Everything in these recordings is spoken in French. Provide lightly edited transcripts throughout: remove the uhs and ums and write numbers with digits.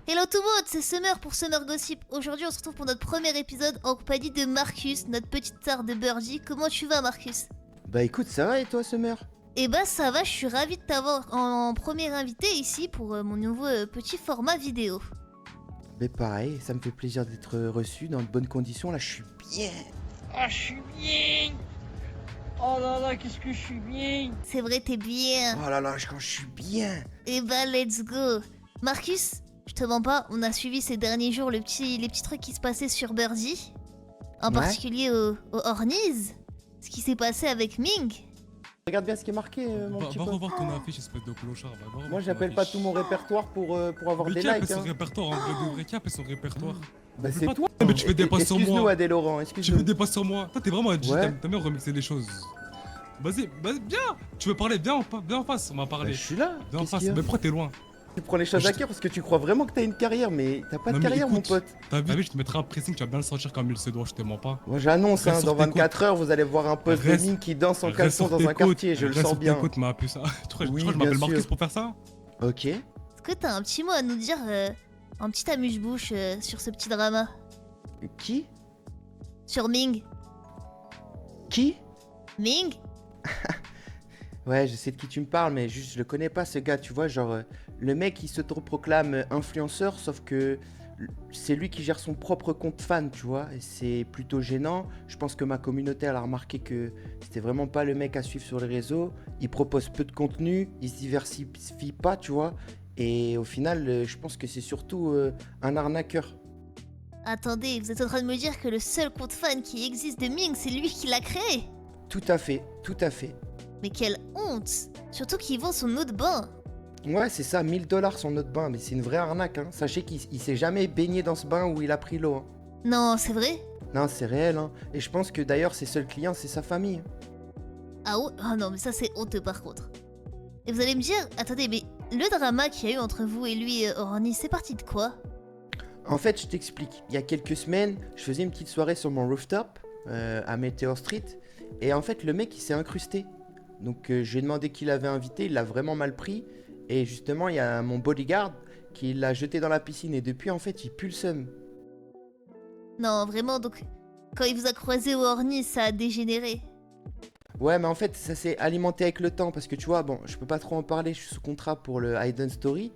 Hello tout le monde, c'est Summer pour Summer Gossip. Aujourd'hui on se retrouve pour notre premier épisode en compagnie de Marcus, notre petite star de Birdie. Comment tu vas Marcus? Bah écoute, ça va et toi, Summer? Eh bah ça va, je suis ravie de t'avoir en premier invité ici pour mon nouveau petit format vidéo. Bah pareil, ça me fait plaisir d'être reçu dans de bonnes conditions, là je suis bien. Ah, je suis bien. Oh là là, qu'est-ce que je suis bien. C'est vrai, t'es bien. Oh là là, quand je suis bien. Eh bah let's go. Marcus, je te mens pas, on a suivi ces derniers jours les petits trucs qui se passaient sur Birdie. En Ouais. particulier au Hornies. Ce qui s'est passé avec Ming. Regarde bien ce qui est marqué, mon petit Va pote. revoir ton affiche, espèce de clochard. Va revoir Moi ton j'appelle pas affiche. tout mon répertoire pour avoir des Recap et likes. son Hein. répertoire, en vrai de vrai, cap et son répertoire. Bah On c'est peut toi. pas- Mais tu fais des passes sur Excuse-nous moi. Adé Laurent, Tu excuse-nous. fais des passes sur moi. Toi, t'es vraiment un G, Ouais. t'aimes bien remixer les choses. Vas-y, viens. Tu veux parler, viens en face, on va Bah, parler. je suis là. Viens en Qu'est-ce face, qu'il y a mais pourquoi t'es loin? Tu prends les choses Je à te- cœur parce que tu crois vraiment que t'as une carrière, mais t'as pas de Non, mais carrière, mon écoute, pote. T'as vu, je te mettrai un pressing, tu vas bien le sentir comme il se doit, je te mens pas. Moi j'annonce, Reste hein, sur dans tes 24 heures, vous allez voir un post de Reste- Ming qui danse en Reste caleçon sur dans tes un côtes, quartier, je le reste sens sur tes bien. côtes, ma puce. Tu crois que Oui, je bien m'appelle sûr. Marcus pour faire ça? Ok. Est-ce que t'as un petit mot à nous dire, un petit amuse-bouche sur ce petit drama? Qui? Sur Ming. Qui? Ming? Ouais, je sais de qui tu me parles, mais juste je le connais pas ce gars, tu vois, genre le mec il s'autoproclame influenceur, sauf que c'est lui qui gère son propre compte fan, tu vois, et c'est plutôt gênant. Je pense que ma communauté elle a remarqué que c'était vraiment pas le mec à suivre sur les réseaux. Il propose peu de contenu, il se diversifie pas, tu vois, et au final, je pense que c'est surtout un arnaqueur. Attendez, vous êtes en train de me dire que le seul compte fan qui existe de Ming, c'est lui qui l'a créé? Tout à fait, tout à fait. Mais quelle honte! Surtout qu'il vend son eau de bain! Ouais, c'est ça, 1000 $ son eau de bain, mais c'est une vraie arnaque, hein. Sachez qu'il s'est jamais baigné dans ce bain où il a pris l'eau, hein. Non, c'est vrai? Non, c'est réel, hein. Et je pense que d'ailleurs, ses seuls clients, c'est sa famille. Ah ouais? Ah non, mais ça c'est honteux par contre. Et vous allez me dire, attendez, mais le drama qu'il y a eu entre vous et lui, Orny, c'est parti de quoi? En fait, je t'explique. Il y a quelques semaines, je faisais une petite soirée sur mon rooftop, à Meteor Street. Et en fait, le mec, il s'est incrusté. Donc, je lui ai demandé qui l'avait invité. Il l'a vraiment mal pris. Et justement, il y a mon bodyguard qui l'a jeté dans la piscine. Et depuis, en fait, il pue le seum. Non, vraiment, donc, quand il vous a croisé au Orny, ça a dégénéré. Ouais, mais en fait, ça s'est alimenté avec le temps. Parce que tu vois, bon, je peux pas trop en parler. Je suis sous contrat pour le Hidden Story.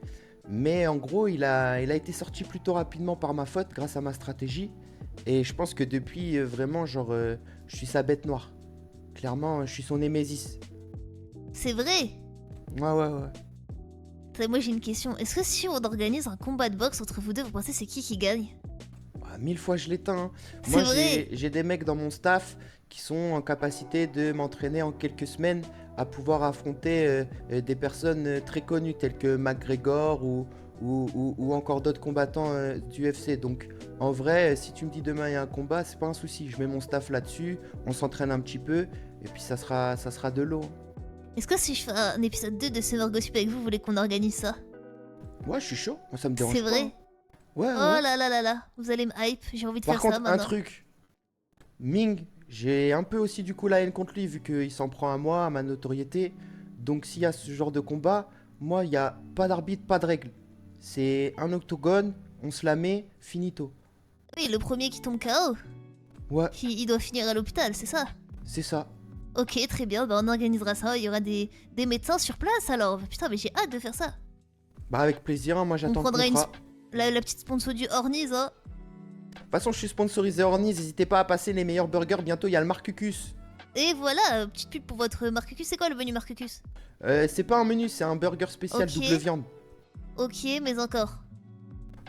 Mais en gros, il a été sorti plutôt rapidement par ma faute, grâce à ma stratégie. Et je pense que depuis, vraiment, genre, je suis sa bête noire. Clairement, je suis son némésis. C'est vrai? Ouais, ouais, ouais. Attendez, moi j'ai une question. Est-ce que si on organise un combat de boxe entre vous deux, vous pensez c'est qui gagne? Ah, 1000 fois je l'éteins. Hein. C'est Moi, vrai. j'ai des mecs dans mon staff qui sont en capacité de m'entraîner en quelques semaines à pouvoir affronter des personnes très connues telles que McGregor ou encore d'autres combattants du UFC. Donc, en vrai, si tu me dis demain il y a un combat, c'est pas un souci. Je mets mon staff là-dessus, on s'entraîne un petit peu et puis ça sera de l'eau. Est-ce que si je fais un épisode 2 de Summer Gossip avec vous, vous voulez qu'on organise ça? Ouais, je suis chaud. Moi, ça me dérange C'est pas. vrai? Hein. Ouais, ouais. Oh là là là là, vous allez me hype, j'ai envie de Par faire contre, ça un maintenant. truc. Ming, j'ai un peu aussi du coup la haine contre lui vu qu'il s'en prend à moi, à ma notoriété. Donc s'il y a ce genre de combat, moi il n'y a pas d'arbitre, pas de règle. C'est un octogone, on se la met, finito. Oui, le premier qui tombe KO, Ouais, il doit finir à l'hôpital, c'est ça? c'est ça. Ok, très bien, bah on organisera ça, il y aura des médecins sur place alors. Putain, mais j'ai hâte de faire ça. Bah avec plaisir, hein, moi On j'attends le prendra contrat. la petite sponsor du Hornies, hein. De toute façon, je suis sponsorisé Hornies, n'hésitez pas à passer les meilleurs burgers, bientôt il y a le Marcucus. Et voilà, petite pub pour votre Marcucus. C'est quoi le menu Marcucus? C'est pas un menu, c'est un burger spécial Ok. double viande. Ok, mais encore.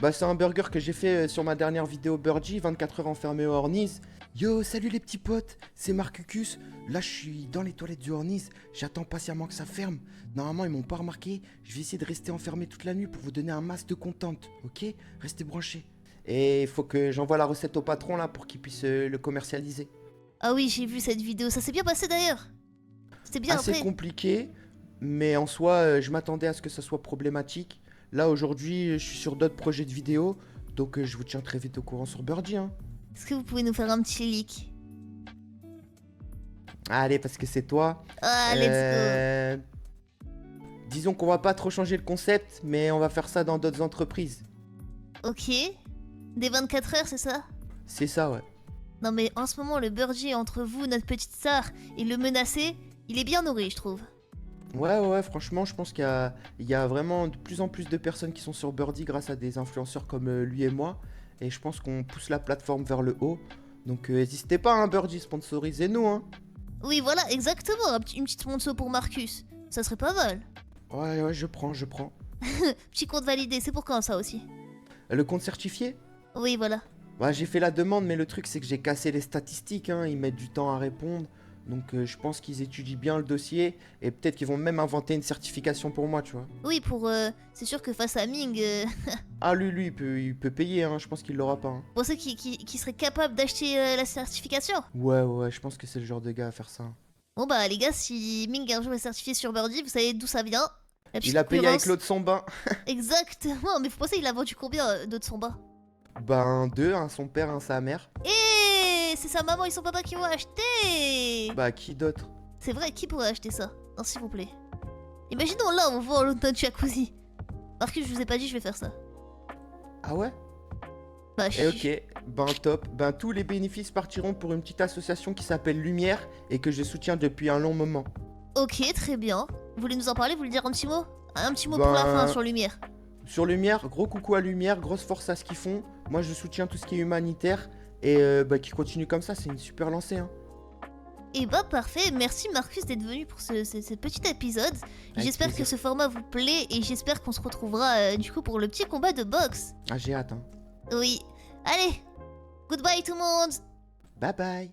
Bah c'est un burger que j'ai fait sur ma dernière vidéo Birdie, 24 heures enfermé au Hornies. Yo, salut les petits potes, c'est Marcucus. Là je suis dans les toilettes du Hornies, j'attends patiemment que ça ferme. Normalement ils m'ont pas remarqué, je vais essayer de rester enfermé toute la nuit pour vous donner un masse de contente, ok? Restez branchés. Et il faut que j'envoie la recette au patron là pour qu'il puisse le commercialiser. Ah oui, j'ai vu cette vidéo, ça s'est bien passé d'ailleurs. C'était bien Assez après. compliqué, mais en soi je m'attendais à ce que ça soit problématique. Là aujourd'hui je suis sur d'autres projets de vidéos, donc je vous tiens très vite au courant sur Birdie, hein. Est-ce que vous pouvez nous faire un petit leak? Allez, parce que c'est toi. Ah, let's Disons qu'on va pas trop changer le concept, mais on va faire ça dans d'autres entreprises. Ok. Des 24 heures, c'est ça? C'est ça, ouais. Non mais en ce moment, le Birdie entre vous, notre petite star, et le menacé, il est bien nourri, je trouve. Ouais, franchement, je pense qu'il y a vraiment de plus en plus de personnes qui sont sur Birdie grâce à des influenceurs comme lui et moi. Et je pense qu'on pousse la plateforme vers le haut. Donc n'hésitez pas, hein, Birdie, sponsorisez-nous, hein. Oui, voilà, exactement, une petite sponsor pour Marcus. Ça serait pas mal. Ouais, je prends. Petit compte validé, c'est pour quand ça aussi? Le compte certifié? Oui, voilà. Ouais, j'ai fait la demande, mais le truc, c'est que j'ai cassé les statistiques, hein. Ils mettent du temps à répondre. Donc je pense qu'ils étudient bien le dossier. Et peut-être qu'ils vont même inventer une certification pour moi, tu vois. Oui, c'est sûr que face à Ming, Ah, lui, il peut payer, hein. Je pense qu'il l'aura pas, hein. pour ceux qui seraient capables d'acheter la certification. Ouais, je pense que c'est le genre de gars à faire ça. Bon bah les gars, si Ming un jour est certifié sur Birdie, vous savez d'où ça vient. La petite Il a payé avec concurrence. l'eau de son bain. Exactement, mais faut penser, il a vendu combien de son bas? Ben, deux, un son père, un sa mère. Et c'est sa maman et son papa qui ont acheté. Bah, qui d'autre? C'est vrai, qui pourrait acheter ça? Non, s'il vous plaît. Imaginons là, on voit l'automne jacuzzi. Marcus, je vous ai pas dit, je vais faire ça. Ah ouais? Bah, Eh ok, ben top. Ben tous les bénéfices partiront pour une petite association qui s'appelle Lumière et que je soutiens depuis un long moment. Ok, très bien. Vous voulez nous en parler? Vous voulez dire un petit mot? Un petit mot pour la fin sur Lumière. Sur Lumière, gros coucou à Lumière, grosse force à ce qu'ils font. Moi je soutiens tout ce qui est humanitaire et bah, qui continue comme ça, c'est une super lancée, hein. Et bah parfait, merci Marcus d'être venu pour ce petit épisode. J'espère que plaisir. ce format vous plaît et j'espère qu'on se retrouvera du coup pour le petit combat de boxe. Ah j'ai hâte, hein. Oui. Allez, goodbye tout le monde. Bye bye.